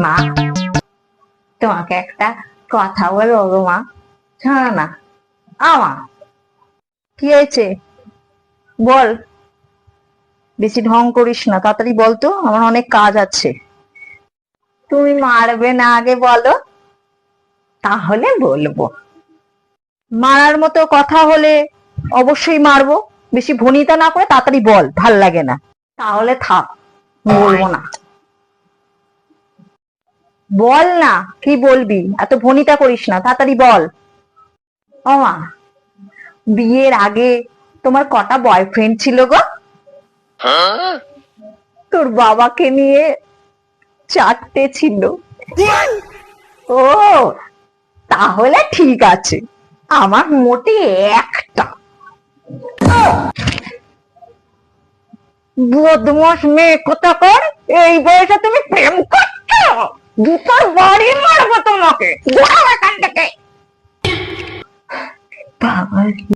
মা, তোমাকে একটা কথা বলবো গো মা, শোনো না। আমা, কি হয়েছে বল। বেশি ঢং করিস না, তাড়াতাড়ি বল তো, আমার অনেক কাজ আছে। তুমি মারবে না আগে বলো, তাহলে বলবো। মারার মতো কথা হলে অবশ্যই মারবো। বেশি ভনিতা না করে তাড়াতাড়ি বল, ভাল লাগে না। তাহলে থাক, বলবো না। বল না, কি বলবি, এত ভনিতা করিস না, তাড়াতাড়ি বল। ও মা, বিয়ের আগে তোমার কটা বয়ফ্রেন্ড ছিল গো? তোর বাবাকে নিয়ে 4টে ছিল। ও, তাহলে ঠিক আছে, আমার মোটে একটা। বদমাস মেয়ে কোথাকার, এই বয়সে তুমি প্রেম করছো? দুটোর বাড়ি মারবো তোমাকে, যাও এখান থেকে। বাবা।